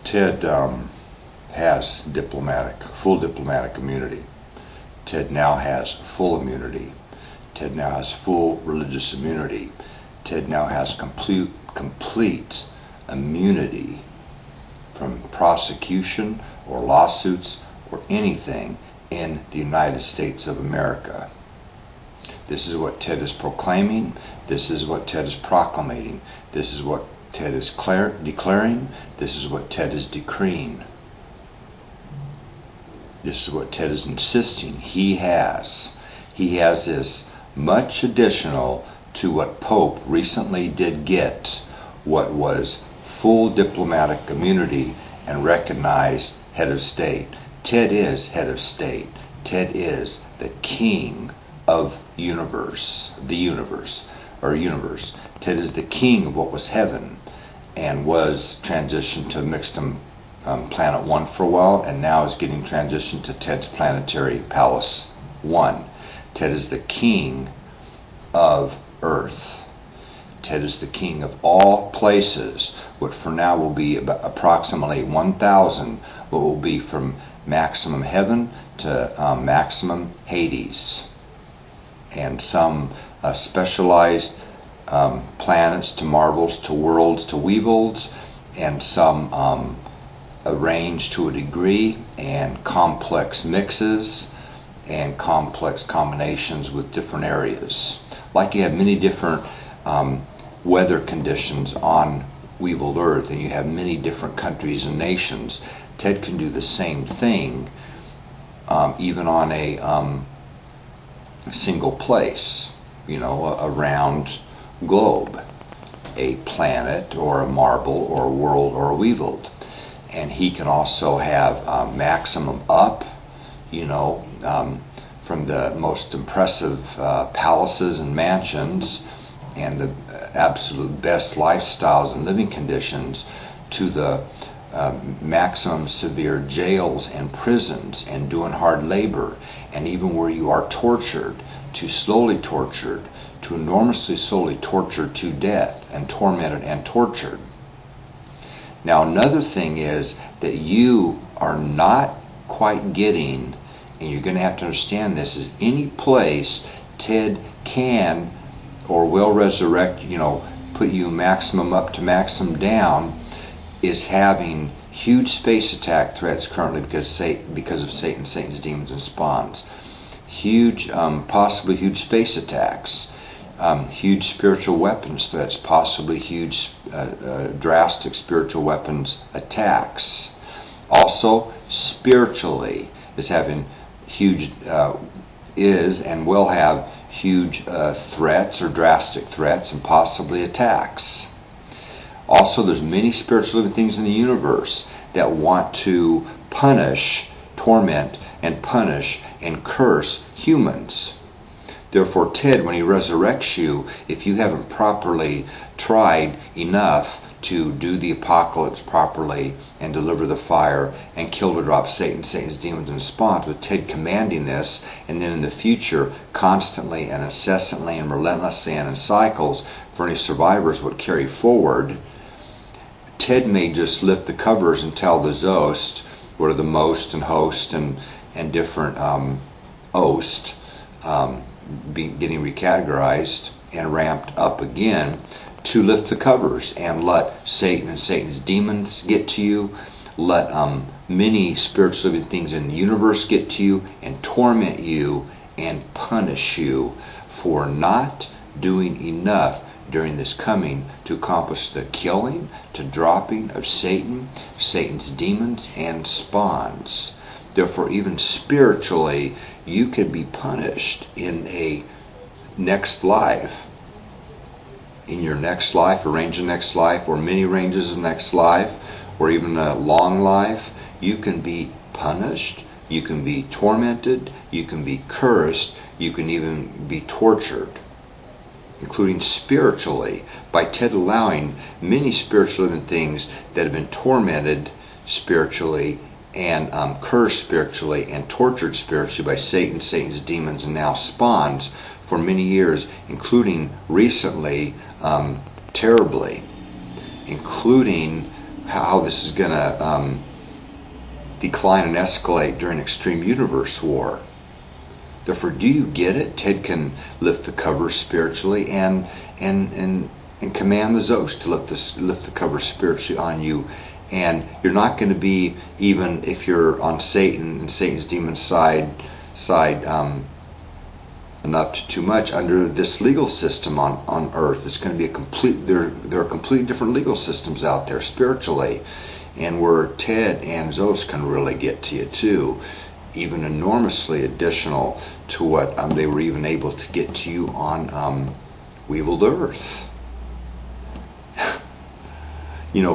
Ted has full diplomatic immunity. Ted now has full immunity. Ted now has full religious immunity. Ted now has complete immunity from prosecution or lawsuits or anything in the United States of America. This is what Ted is proclaiming. This is what Ted is proclamating. This is what Ted is declaring. This is what Ted is decreeing. This is what Ted is insisting he has. He has this much additional to what Pope recently did get, what was full diplomatic immunity and recognized head of state. Ted is head of state. Ted is the king of the universe. Ted is the king of what was heaven and was transitioned to Mixtum Planet 1 for a while, and now is getting transitioned to Ted's Planetary Palace 1. Ted is the king of Earth. Ted is the king of all places, what for now will be about approximately 1,000, what will be from maximum heaven to maximum Hades, and some specialized planets to marvels to worlds to weevilds, and some arranged to a degree, and complex mixes and complex combinations with different areas. Like you have many different weather conditions on weevil Earth, and you have many different countries and nations, Ted can do the same thing even on a single place, a round globe, a planet or a marble or a world or a weevil. And he can also have maximum up, from the most impressive palaces and mansions and the absolute best lifestyles and living conditions to the maximum severe jails and prisons and doing hard labor, and even where you are tortured, to slowly tortured, to enormously slowly tortured to death and tormented and tortured. Now another thing is that you are not quite getting, and you're going to have to understand this, is any place Ted can or will resurrect, put you maximum up to maximum down, is having huge space attack threats currently because of Satan's demons and spawns. Huge, possibly huge space attacks. Huge spiritual weapons threats, possibly huge drastic spiritual weapons attacks. Also, spiritually is having huge, is and will have huge threats or drastic threats and possibly attacks. Also, there's many spiritual living things in the universe that want to punish, torment, and punish and curse humans. Therefore, Ted, when he resurrects you, if you haven't properly tried enough to do the apocalypse properly and deliver the fire and kill to drop Satan's demons and spawns, with Ted commanding this, and then in the future constantly and incessantly and relentlessly and in cycles for any survivors would carry forward, Ted may just lift the covers and tell the Zost, what are the most and host and different host, getting recategorized and ramped up again, to lift the covers and let Satan and Satan's demons get to you, let many spiritual living things in the universe get to you and torment you and punish you for not doing enough during this coming to accomplish the killing, to dropping of Satan's demons and spawns. Therefore, even spiritually, you can be punished in a next life. In your next life, a range of next life, or many ranges of next life, or even a long life, you can be punished, you can be tormented, you can be cursed, you can even be tortured, including spiritually, by Ted allowing many spiritual living things that have been tormented spiritually and cursed spiritually and tortured spiritually by Satan's demons and now spawns for many years, including recently terribly, including how this is going to decline and escalate during extreme universe war. Therefore, do you get it? Ted can lift the cover spiritually and command the Zos to lift the cover spiritually on you. And you're not going to be, even if you're on Satan and Satan's demon side enough to too much, under this legal system on earth. It's going to be there are completely different legal systems out there spiritually, and where Ted and Zos can really get to you too, even enormously additional to what they were even able to get to you on Weeviled Earth.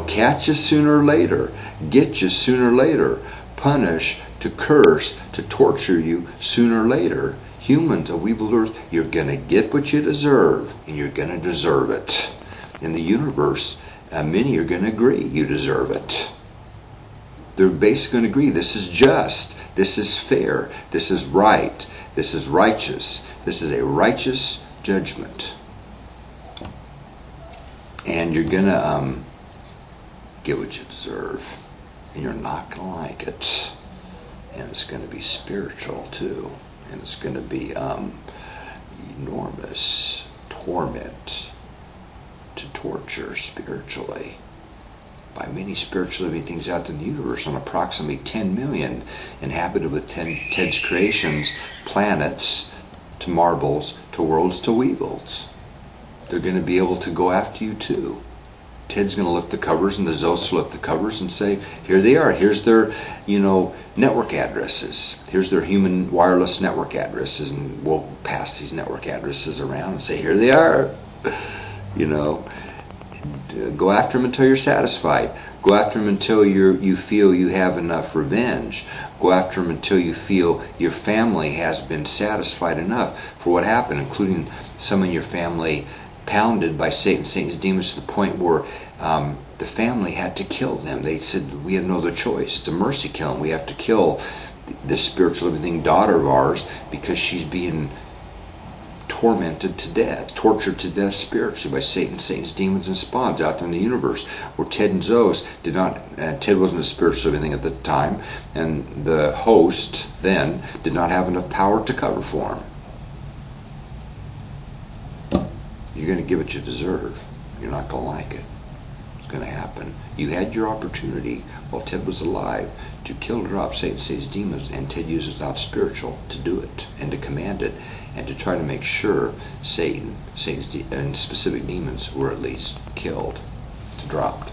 Catch you sooner or later, get you sooner or later, punish, to curse, to torture you sooner or later. Humans of Weeviled Earth, you're going to get what you deserve, and you're going to deserve it. In the universe, many are going to agree you deserve it. They're basically going to agree this is just, this is fair, this is right, this is righteous, this is a righteous judgment. And you're going to get what you deserve, and you're not going to like it. And it's going to be spiritual too, and it's going to be enormous torment to torture spiritually by many spiritual living things out in the universe, on approximately 10 million inhabited with Ted's creations, planets to marbles to worlds to weevils. They're going to be able to go after you too. Ted's going to lift the covers, and the Zos lift the covers and say, here they are. Here's their, network addresses. Here's their human wireless network addresses, and we'll pass these network addresses around and say, here they are. Go after them until you're satisfied. Go after them until you feel you have enough revenge. Go after them until you feel your family has been satisfied enough for what happened, including some in your family pounded by Satan's demons to the point where the family had to kill them. They said, we have no other choice. It's a mercy killing. We have to kill this spiritual living daughter of ours because she's being tormented to death, tortured to death spiritually by Satan's demons and spawns out there in the universe, where Ted and Zos did not, Ted wasn't a spiritual living at the time, and the host then did not have enough power to cover for him. You're going to get what you deserve. You're not going to like it. It's going to happen. You had your opportunity while Ted was alive to kill and drop Satan's demons, and Ted uses out spiritual to do it and to command it and to try to make sure Satan's and specific demons were at least killed, dropped.